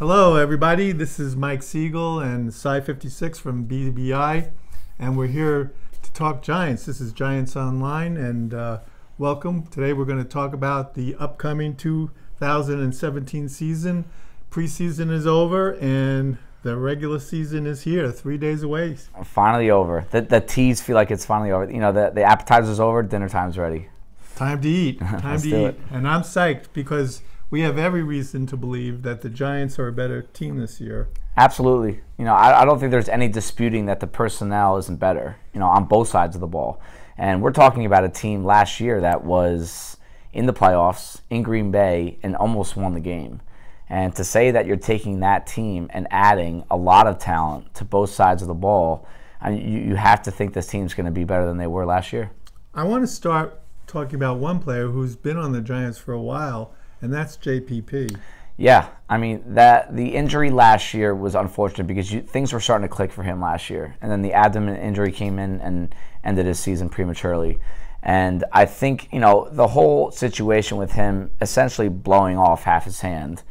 Hello, everybody. This is Mike Siegel and Sy'56 from BBI, and we're here to talk Giants. This is Giants Online, and welcome. Today we're going to talk about the upcoming 2017 season. Preseason is over, and the regular season is here, 3 days away. Finally over. The teas feel like it's finally over. You know, the appetizer's over, dinner time's ready. Time to eat. Time to eat. And I'm psyched because we have every reason to believe that the Giants are a better team this year. Absolutely. You know, I don't think there's any disputing that the personnel isn't better, you know, on both sides of the ball. And we're talking about a team last year that was in the playoffs, in Green Bay, and almost won the game. And to say that you're taking that team and adding a lot of talent to both sides of the ball, I mean, you have to think this team's going to be better than they were last year. I want to start talking about one player who's been on the Giants for a while, and that's JPP. Yeah, I mean, the injury last year was unfortunate because things were starting to click for him last year. And then the abdomen injury came in and ended his season prematurely. And I think, you know, the whole situation with him essentially blowing off half his hand,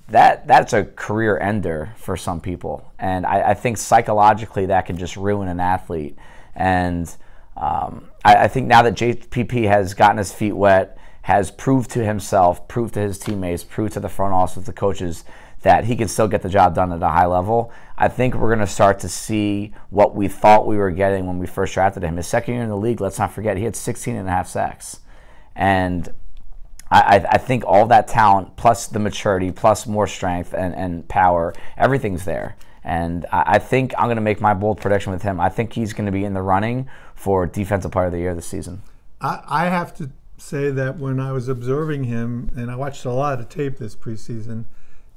that's a career ender for some people. And I think psychologically that can just ruin an athlete. And I think now that JPP has gotten his feet wet, has proved to himself, proved to his teammates, proved to the front office, the coaches, that he can still get the job done at a high level, I think we're going to start to see what we thought we were getting when we first drafted him. His second year in the league, let's not forget, he had 16.5 sacks. And I think all that talent, plus the maturity, plus more strength and power, everything's there. And I think I'm going to make my bold prediction with him. I think he's going to be in the running for Defensive Player of the Year this season. I have to say that when I was observing him, and I watched a lot of tape this preseason,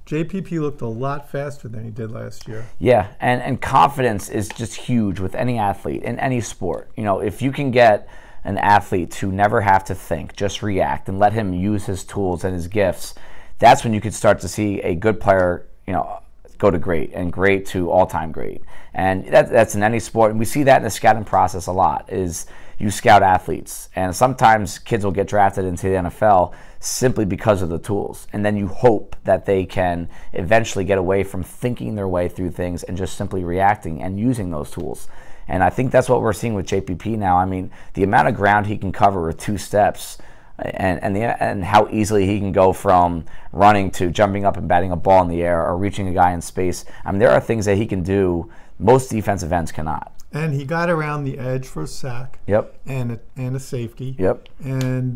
JPP looked a lot faster than he did last year. Yeah, and confidence is just huge with any athlete in any sport. You know, if you can get an athlete to never have to think, just react, and let him use his tools and his gifts, that's when you could start to see a good player, you know, go to great, and great to all-time great. And that's in any sport. And we see that in the scouting process a lot, is you scout athletes. And sometimes kids will get drafted into the NFL simply because of the tools. And then you hope that they can eventually get away from thinking their way through things and just simply reacting and using those tools. And I think that's what we're seeing with JPP now. I mean, the amount of ground he can cover with 2 steps, and how easily he can go from running to jumping up and batting a ball in the air or reaching a guy in space. I mean, there are things that he can do most defensive ends cannot. And he got around the edge for a sack. Yep. And a safety. Yep. And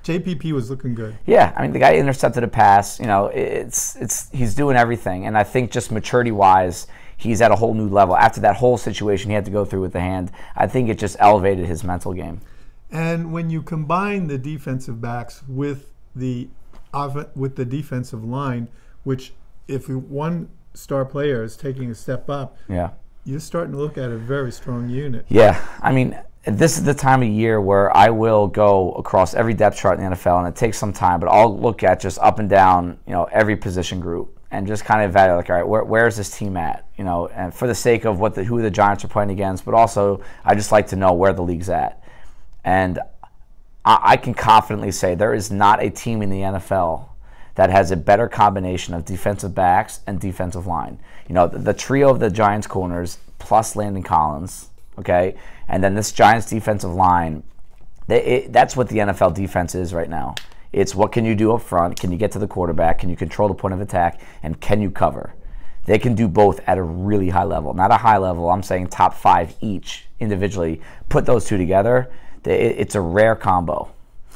JPP was looking good. Yeah, I mean, the guy intercepted a pass. You know, he's doing everything. And I think just maturity-wise, he's at a whole new level. After that whole situation he had to go through with the hand, I think it just elevated his mental game. And when you combine the defensive backs with the defensive line, which if one star player is taking a step up, yeah, you're starting to look at a very strong unit. Yeah, I mean, this is the time of year where I will go across every depth chart in the NFL, and it takes some time, but I'll look at just up and down, you know, every position group, and just kind of evaluate, like, all right, where is this team at? You know, and for the sake of who the Giants are playing against, but also I just like to know where the league's at. And I can confidently say there is not a team in the NFL that has a better combination of defensive backs and defensive line. You know, the trio of the Giants corners plus Landon Collins, okay? And then this Giants defensive line, that's what the NFL defense is right now. It's what can you do up front? Can you get to the quarterback? Can you control the point of attack? And can you cover? They can do both at a really high level. Not a high level, I'm saying top 5 each individually. Put those two together, it's a rare combo.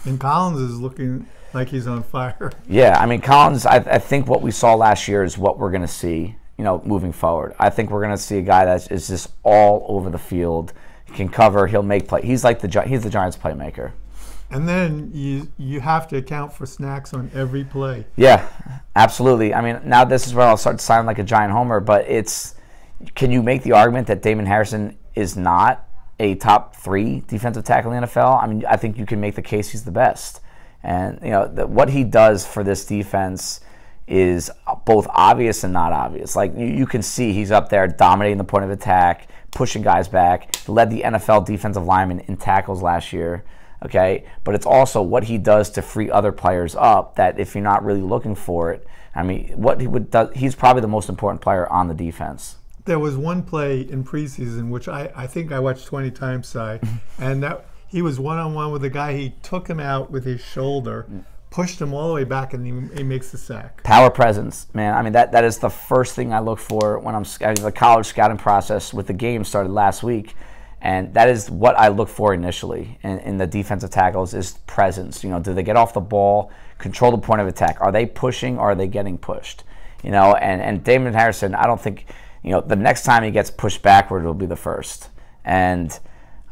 And Collins is looking like he's on fire. Yeah, I mean, Collins, I think what we saw last year is what we're going to see, you know, moving forward. I think we're going to see a guy that is just all over the field. He can cover, he'll make play. He's the Giants playmaker. And then you have to account for snacks on every play. Yeah, absolutely. I mean, now this is where I'll start to sound like a Giant homer, but can you make the argument that Damon Harrison is not a top 3 defensive tackle in the NFL? I mean, I think you can make the case he's the best. And, you know, what he does for this defense is both obvious and not obvious. Like, you can see he's up there dominating the point of attack, pushing guys back, led the NFL defensive linemen in tackles last year. okay? But it's also what he does to free other players up, that if you're not really looking for it, I mean, what he would do, he's probably the most important player on the defense. There was one play in preseason, which I think I watched 20 times, Sy, and that he was one-on-one with a guy. He took him out with his shoulder, pushed him all the way back, and he makes the sack. Power presence, man. I mean, that is the first thing I look for when the college scouting process with the game started last week. And that is what I look for initially in the defensive tackles is presence. You know, do they get off the ball, control the point of attack? Are they pushing or are they getting pushed? You know, and Damon Harrison, I don't think, you know, the next time he gets pushed backward, it'll be the first. And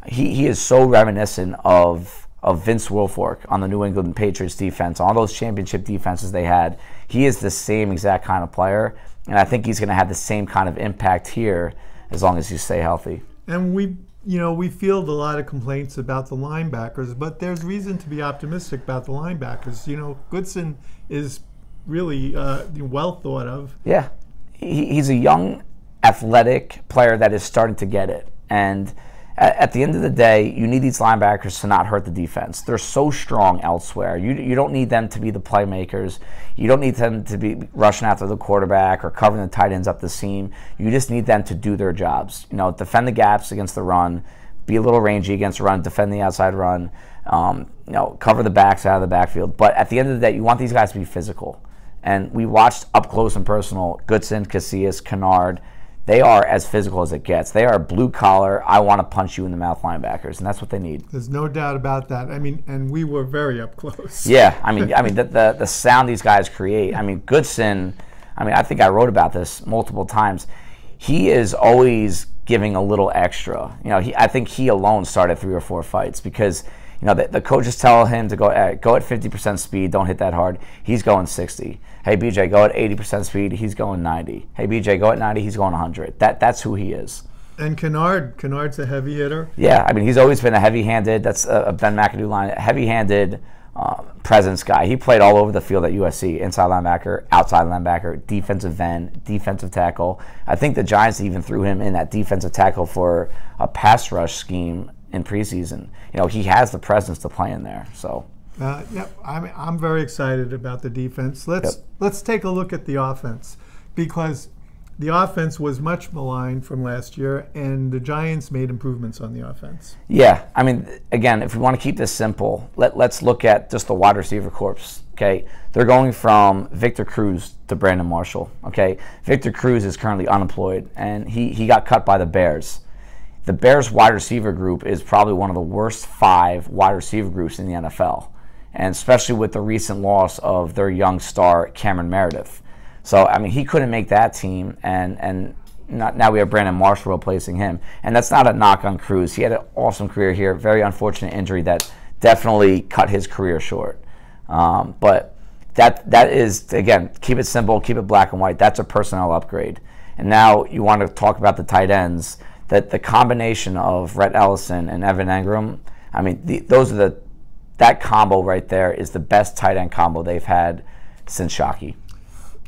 he is so reminiscent of Vince Wilfork on the New England Patriots defense, all those championship defenses they had. He is the same exact kind of player, and I think he's going to have the same kind of impact here as long as you stay healthy. And we field a lot of complaints about the linebackers, but there's reason to be optimistic about the linebackers. You know, Goodson is really well thought of. Yeah, he's a young, athletic player that is starting to get it. And at the end of the day, you need these linebackers to not hurt the defense. They're so strong elsewhere. You don't need them to be the playmakers. You don't need them to be rushing after the quarterback or covering the tight ends up the seam. You just need them to do their jobs. You know, defend the gaps against the run, be a little rangy against the run, defend the outside run, you know, cover the backs out of the backfield. But at the end of the day, you want these guys to be physical. And we watched up close and personal Goodson, Casillas, Kennard. They are as physical as it gets. They are blue collar, I want to punch you in the mouth linebackers, and that's what they need. There's no doubt about that. I mean, and we were very up close. Yeah, I mean the sound these guys create. I mean, Goodson, I mean, I think I wrote about this multiple times. He is always giving a little extra. You know, I think he alone started 3 or 4 fights because, you know, the coaches tell him to go at 50% speed, don't hit that hard. He's going 60. Hey, BJ, go at 80% speed. He's going 90. Hey, BJ, go at 90. He's going 100. That's who he is. And Kennard's a heavy hitter. Yeah, I mean, he's always been a heavy-handed. That's a Ben McAdoo line. Heavy-handed presence guy. He played all over the field at USC. Inside linebacker, outside linebacker, defensive end, defensive tackle. I think the Giants even threw him in that defensive tackle for a pass rush scheme in preseason. You know, he has the presence to play in there. So. Yep, I'm very excited about the defense. Let's take a look at the offense, because the offense was much maligned from last year, and the Giants made improvements on the offense. Yeah, I mean, again, if we want to keep this simple, let's look at just the wide receiver corps. Okay, they're going from Victor Cruz to Brandon Marshall. Okay, Victor Cruz is currently unemployed, and he got cut by the Bears. The Bears wide receiver group is probably one of the worst 5 wide receiver groups in the NFL. And especially with the recent loss of their young star, Cameron Meredith. So, I mean, he couldn't make that team, and now we have Brandon Marshall replacing him. And that's not a knock on Cruz. He had an awesome career here, very unfortunate injury that definitely cut his career short. But that is, again, keep it simple, keep it black and white. That's a personnel upgrade. And now you want to talk about the tight ends, that the combination of Rhett Ellison and Evan Engram, I mean, that combo right there is the best tight end combo they've had since Shockey.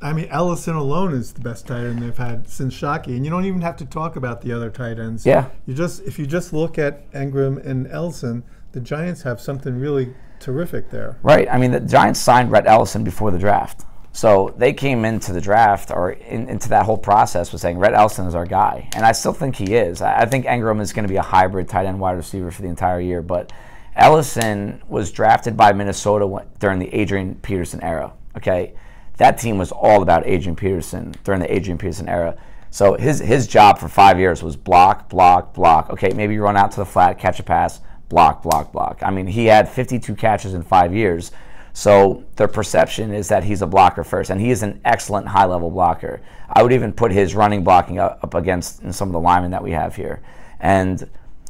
I mean, Ellison alone is the best tight end they've had since Shockey, and you don't even have to talk about the other tight ends. Yeah. If you just look at Engram and Ellison, the Giants have something really terrific there. Right. I mean, the Giants signed Rhett Ellison before the draft. So they came into the draft or into that whole process with saying Rhett Ellison is our guy. And I still think he is. I think Engram is going to be a hybrid tight end wide receiver for the entire year, but Ellison was drafted by Minnesota during the Adrian Peterson era. Okay, that team was all about Adrian Peterson during the Adrian Peterson era. So his job for 5 years was block, block, block. Okay, maybe you run out to the flat, catch a pass, block, block, block. I mean, he had 52 catches in 5 years. So the perception is that he's a blocker first, and he is an excellent high-level blocker. I would even put his running blocking up against some of the linemen that we have here. And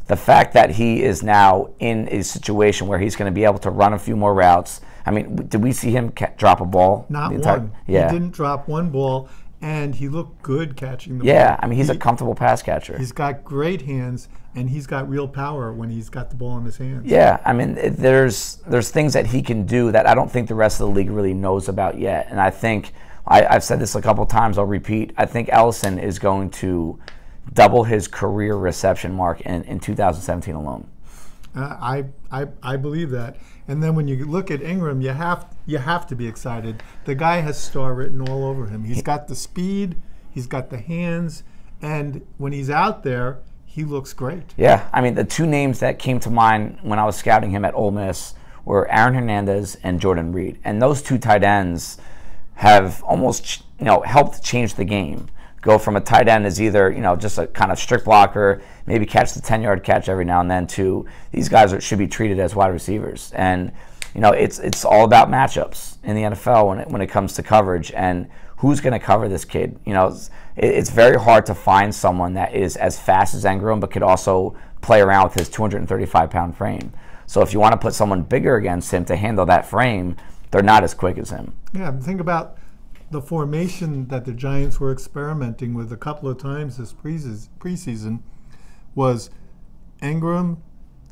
the fact that he is now in a situation where he's going to be able to run a few more routes. I mean, did we see him drop a ball? Not one. Yeah. He didn't drop one ball, and he looked good catching the ball. Yeah, I mean, he's a comfortable pass catcher. He's got great hands, and he's got real power when he's got the ball in his hands. Yeah, I mean, there's things that he can do that I don't think the rest of the league really knows about yet. And I think, I've said this a couple times, I'll repeat, I think Ellison is going to double his career reception mark in 2017 alone. I believe that. And then when you look at Ingram, you have to be excited. The guy has star written all over him. He's got the speed, he's got the hands, and when he's out there, he looks great. Yeah, I mean, the two names that came to mind when I was scouting him at Ole Miss were Aaron Hernandez and Jordan Reed. And those two tight ends have almost, helped change the game. Go from a tight end as either, just a kind of strict blocker, maybe catch the 10-yard catch every now and then, to these guys should be treated as wide receivers. And, it's all about matchups in the NFL when it comes to coverage and who's going to cover this kid. It's very hard to find someone that is as fast as Ingram but could also play around with his 235-pound frame. So if you want to put someone bigger against him to handle that frame, they're not as quick as him. Yeah, think about the formation that the Giants were experimenting with a couple of times this preseason was Ingram,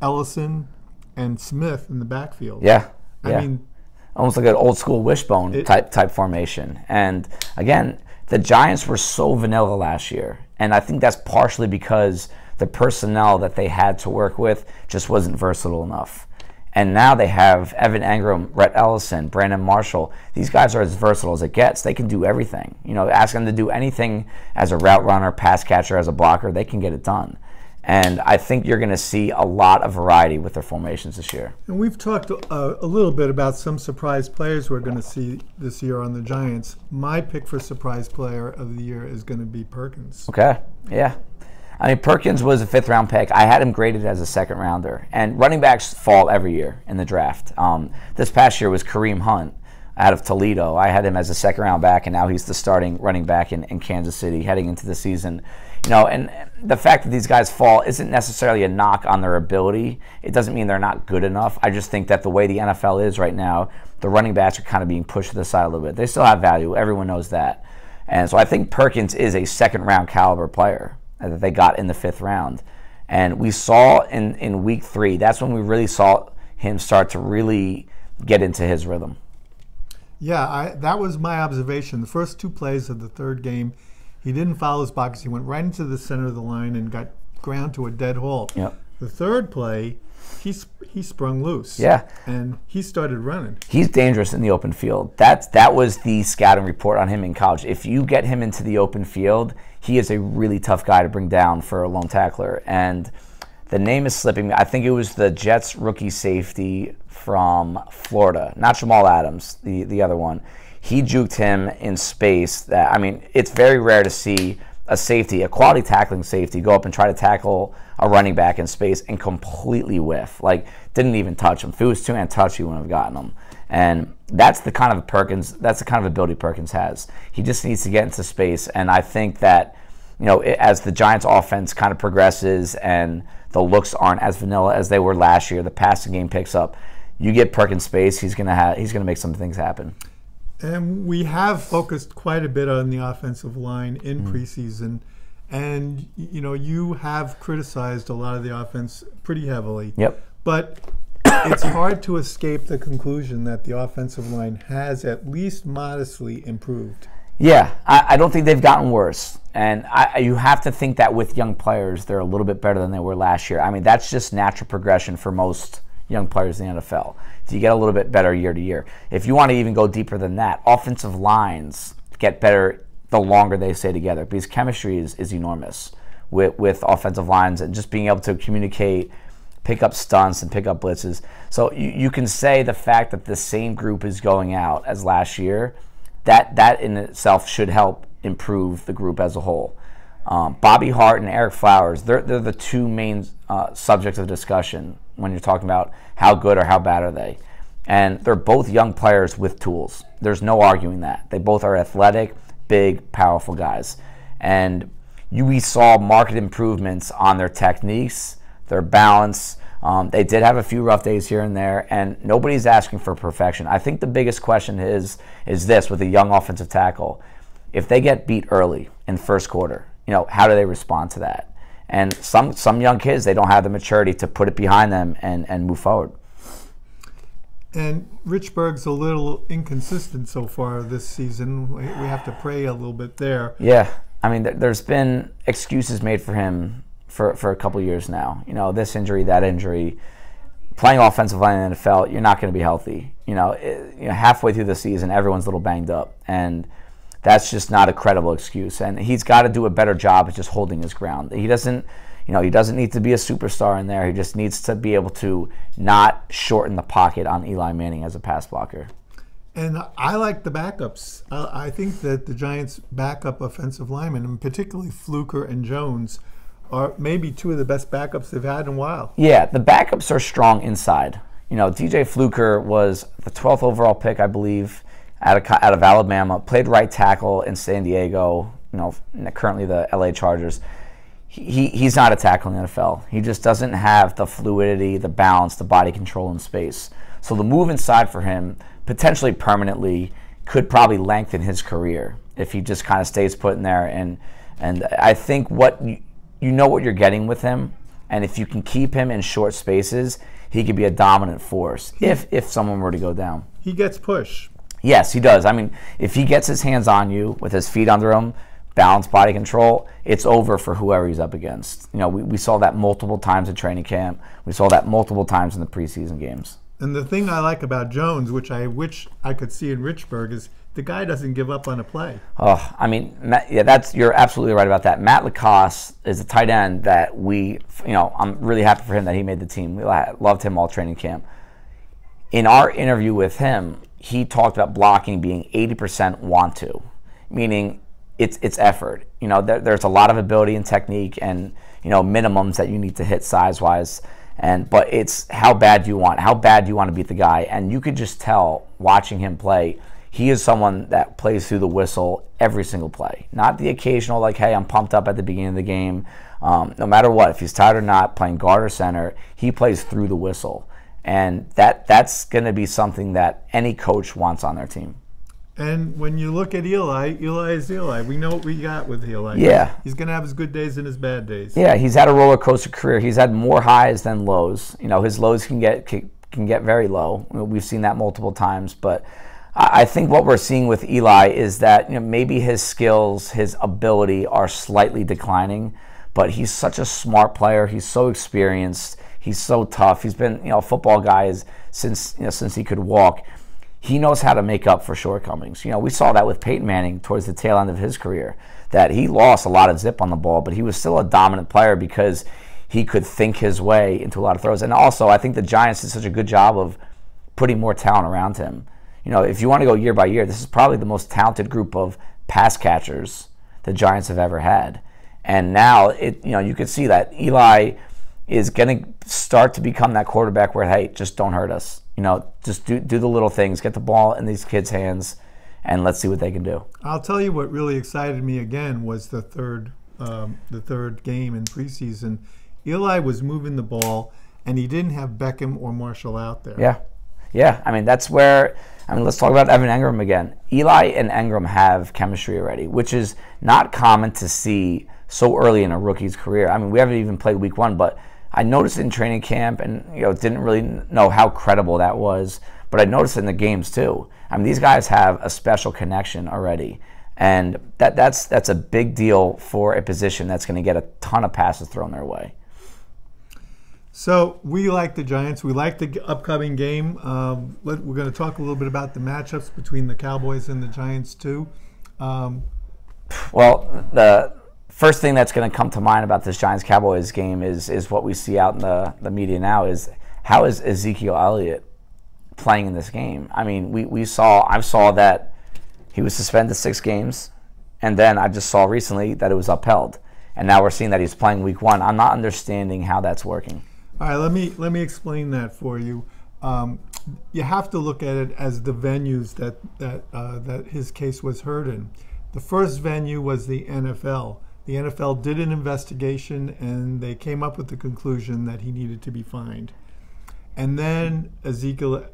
Ellison, and Smith in the backfield. Yeah. I mean, almost like an old school wishbone type formation. And again, the Giants were so vanilla last year, and I think that's partially because the personnel that they had to work with just wasn't versatile enough. And now they have Evan Engram, Rhett Ellison, Brandon Marshall. These guys are as versatile as it gets. They can do everything. Ask them to do anything as a route runner, pass catcher, as a blocker, they can get it done. And I think you're going to see a lot of variety with their formations this year. And we've talked a little bit about some surprise players we're going to see this year on the Giants. My pick for surprise player of the year is going to be Perkins. Okay, yeah. I mean, Perkins was a 5th-round pick. I had him graded as a 2nd-rounder. And running backs fall every year in the draft. This past year was Kareem Hunt out of Toledo. I had him as a 2nd-round back, and now he's the starting running back in Kansas City heading into the season. And the fact that these guys fall isn't necessarily a knock on their ability. It doesn't mean they're not good enough. I just think that the way the NFL is right now, the running backs are kind of being pushed to the side a little bit. They still have value. Everyone knows that. And so I think Perkins is a 2nd-round caliber player that they got in the 5th round. And we saw in week 3, that's when we really saw him start to really get into his rhythm. Yeah, that was my observation. The first 2 plays of the 3rd game, he didn't follow his box. He went right into the center of the line and got ground to a dead halt. Yep. The 3rd play, he sprung loose. Yeah. And he started running. He's dangerous in the open field. That was the scouting report on him in college. If you get him into the open field, he is a really tough guy to bring down for a lone tackler. And the name is slipping me. I think it was the Jets rookie safety from Florida, not Jamal Adams, the other one. He juked him in space. It's very rare to see a safety, a quality tackling safety, go up and try to tackle a running back in space and completely whiff. Didn't even touch him. If it was 2-hand touch, he wouldn't have gotten him. And that's the kind of ability Perkins has. He just needs to get into space. And I think that, as the Giants offense kind of progresses and the looks aren't as vanilla as they were last year, the passing game picks up. You get Perkins space, he's gonna make some things happen. And we have focused quite a bit on the offensive line in preseason. And, you have criticized a lot of the offense pretty heavily. Yep. But it's hard to escape the conclusion that the offensive line has at least modestly improved. Yeah, I don't think they've gotten worse. And you have to think that with young players, they're a little bit better than they were last year. That's just natural progression for most young players in the NFL. So you get a little bit better year to year. If you want to even go deeper than that, offensive lines get better the longer they stay together because chemistry is enormous with offensive lines and just being able to communicate, pick up stunts and pick up blitzes. So you can say the fact that the same group is going out as last year, that in itself should help improve the group as a whole. Bobby Hart and Eric Flowers, they're the 2 main subjects of discussion when you're talking about how good or how bad are they. And they're both young players with tools. There's no arguing that. They both are athletic, big, powerful guys. And we saw marked improvements on their techniques, their balance. They did have a few rough days here and there, and nobody's asking for perfection. I think the biggest question is this with a young offensive tackle. If they get beat early in first quarter, how do they respond to that? And some young kids, they don't have the maturity to put it behind them and move forward. And Richburg's a little inconsistent so far this season. We have to pray a little bit there. Yeah, there's been excuses made for him for a couple years now. This injury, that injury. playing offensive line in the NFL, you're not going to be healthy. Halfway through the season, everyone's a little banged up, and that's just not a credible excuse. And he's got to do a better job at just holding his ground. He doesn't need to be a superstar in there. He just needs to be able to not shorten the pocket on Eli Manning as a pass blocker. And I like the backups. I think that the Giants' backup offensive linemen, and particularly Fluker and Jones, are maybe two of the best backups they've had in a while. Yeah, the backups are strong inside. DJ Fluker was the 12th overall pick, I believe, out of Alabama. Played right tackle in San Diego. Currently the LA Chargers. He's not a tackle in the NFL. He just doesn't have the fluidity, the balance, the body control in space. So the move inside for him, potentially permanently, could probably lengthen his career if he just kind of stays put in there. And I think what you're getting with him, and if you can keep him in short spaces, he could be a dominant force if someone were to go down. He gets push. Yes, he does. I mean, if he gets his hands on you with his feet under him, balanced body control, it's over for whoever he's up against. We saw that multiple times in training camp. We saw that multiple times in the preseason games. And the thing I like about Jones, which I wish I could see in Richburg, is the guy doesn't give up on a play. Oh, I mean, you're absolutely right about that. Matt Lacoste is a tight end that I'm really happy for him that he made the team. We loved him all training camp. In our interview with him, he talked about blocking being 80% want to, meaning it's effort. There's a lot of ability and technique and minimums that you need to hit size-wise. But it's how bad do you want to beat the guy. And you could just tell watching him play, he is someone that plays through the whistle every single play. Not the occasional, like, hey, I'm pumped up at the beginning of the game. No matter what, if he's tired or not, playing guard or center, he plays through the whistle. And that's going to be something that any coach wants on their team. And when you look at Eli is Eli. We know what we got with Eli. Yeah. He's going to have his good days and his bad days. Yeah, he's had a roller coaster career. He's had more highs than lows. His lows can get very low. We've seen that multiple times. But I think what we're seeing with Eli is that maybe his skills, his ability are slightly declining. But he's such a smart player. He's so experienced. He's so tough. He's been a football guy since he could walk. He knows how to make up for shortcomings. We saw that with Peyton Manning towards the tail end of his career, that he lost a lot of zip on the ball, but he was still a dominant player because he could think his way into a lot of throws. And also, I think the Giants did such a good job of putting more talent around him. If you want to go year by year, this is probably the most talented group of pass catchers the Giants have ever had. And now, you could see that Eli is going to start to become that quarterback where, hey, just don't hurt us. Just do the little things, get the ball in these kids' hands, and let's see what they can do. I'll tell you what really excited me again was the third game in preseason. Eli was moving the ball, and he didn't have Beckham or Marshall out there. Yeah. I mean, that's where. Let's talk about Evan Engram again. Eli and Engram have chemistry already, which is not common to see so early in a rookie's career. I mean, we haven't even played week one, but I noticed in training camp, and didn't really know how credible that was, but I noticed it in the games too. I mean, these guys have a special connection already, and that's a big deal for a position that's going to get a ton of passes thrown their way. So we like the Giants. We like the upcoming game. We're going to talk a little bit about the matchups between the Cowboys and the Giants too. Well, the first thing that's going to come to mind about this Giants-Cowboys game is what we see out in the media now is how is Ezekiel Elliott playing in this game? I mean, I saw that he was suspended 6 games, and then I just saw recently that it was upheld. And now we're seeing that he's playing week 1. I'm not understanding how that's working. All right, let me explain that for you. You have to look at it as the venues that his case was heard in. The first venue was the NFL. The NFL did an investigation, and they came up with the conclusion that he needed to be fined. And then Ezekiel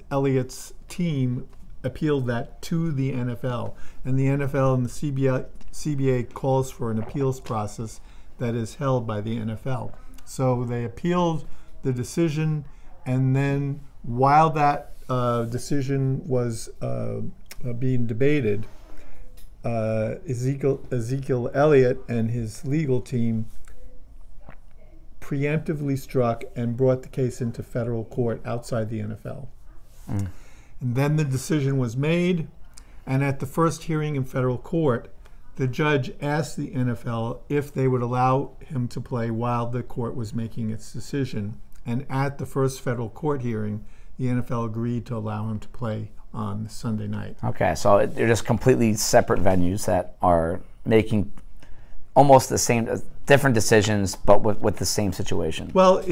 Elliott's team appealed that to the NFL. And the NFL and the CBA calls for an appeals process that is held by the NFL. So they appealed the decision, and then while that decision was being debated, Ezekiel Elliott and his legal team preemptively struck and brought the case into federal court outside the NFL. And then the decision was made, and at the first hearing in federal court, the judge asked the NFL if they would allow him to play while the court was making its decision. And at the first federal court hearing, the NFL agreed to allow him to play on Sunday night. Okay, so they're just completely separate venues that are making almost the same, different decisions, but with the same situation. Well,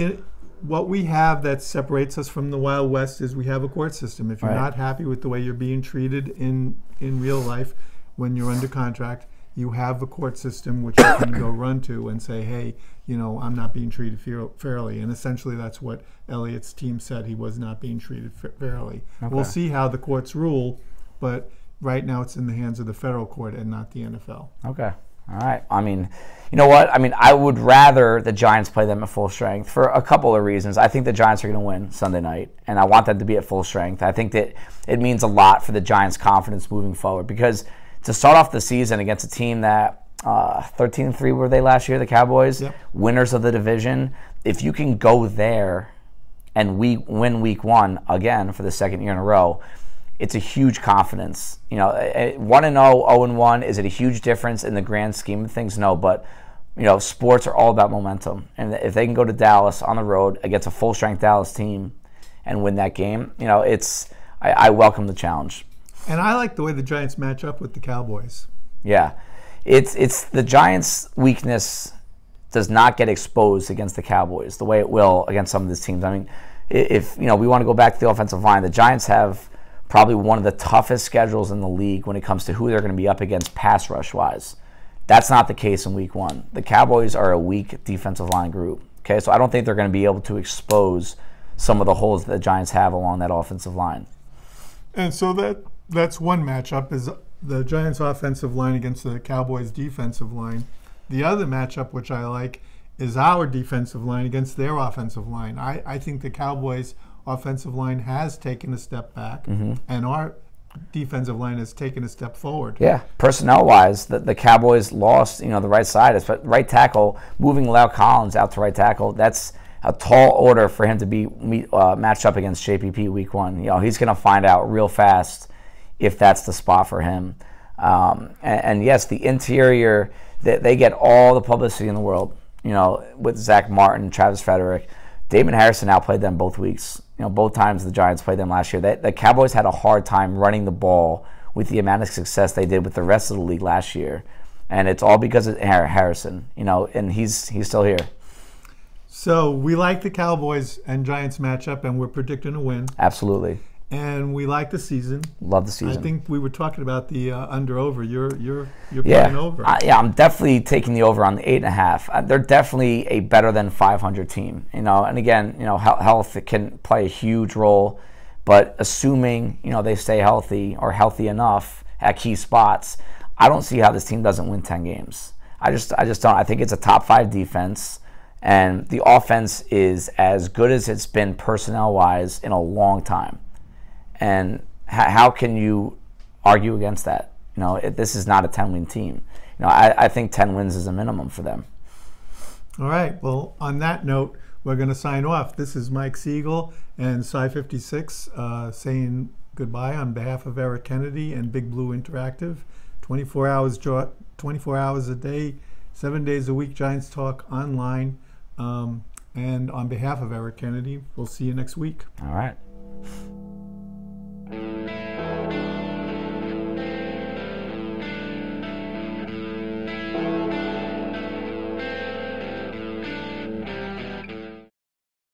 what we have that separates us from the Wild West is we have a court system. If you're not happy with the way you're being treated in real life when you're under contract, you have a court system which you can go run to and say, hey, I'm not being treated fairly. And essentially that's what Elliott's team said. He was not being treated fairly. Okay. We'll see how the courts rule, but right now it's in the hands of the federal court and not the NFL. Okay. All right. I mean, you know what? I mean, I would rather the Giants play them at full strength for a couple of reasons. I think the Giants are going to win Sunday night, and I want them to be at full strength. I think that it means a lot for the Giants' confidence moving forward, because to start off the season against a team that 13-3 were they last year, the Cowboys, winners of the division, if you can go there and win week one again for the second year in a row, it's a huge confidence. 1-0, 0-1, is it a huge difference in the grand scheme of things? No, but sports are all about momentum. And if they can go to Dallas on the road against a full-strength Dallas team and win that game, I welcome the challenge. And I like the way the Giants match up with the Cowboys. Yeah. It's the Giants' weakness does not get exposed against the Cowboys the way it will against some of these teams. I mean, if we want to go back to the offensive line, the Giants have probably one of the toughest schedules in the league when it comes to who they're going to be up against pass rush-wise. That's not the case in week one. The Cowboys are a weak defensive line group. Okay, so I don't think they're going to be able to expose some of the holes that the Giants have along that offensive line. And so that's one matchup, is the Giants' offensive line against the Cowboys' defensive line. The other matchup, which I like, is our defensive line against their offensive line. I think the Cowboys' offensive line has taken a step back, and our defensive line has taken a step forward. Yeah, personnel-wise, the Cowboys lost, the right side. But right tackle, moving La'el Collins out to right tackle, that's a tall order for him to be matched up against JPP week one. He's going to find out real fast if that's the spot for him. And yes, the interior, they get all the publicity in the world, with Zach Martin, Travis Frederick. Damon Harrison outplayed them both weeks. Both times the Giants played them last year. The Cowboys had a hard time running the ball with the amount of success they did with the rest of the league last year. And it's all because of Harrison, and he's still here. So we like the Cowboys and Giants matchup, and we're predicting a win. Absolutely. And we like the season. Love the season. I think we were talking about the under/over. You're playing over. I'm definitely taking the over on the 8.5. They're definitely a better than 500 team. And again, health can play a huge role, but assuming they stay healthy or healthy enough at key spots, I don't see how this team doesn't win 10 games. I just don't. I think it's a top 5 defense, and the offense is as good as it's been personnel-wise in a long time. And how can you argue against that? This is not a 10-win team. I think 10 wins is a minimum for them. All right. Well, on that note, we're going to sign off. This is Mike Siegel and Sy'56 saying goodbye on behalf of Eric Kennedy and Big Blue Interactive. 24 hours a day, 7 days a week, Giants Talk online. And on behalf of Eric Kennedy, we'll see you next week. All right.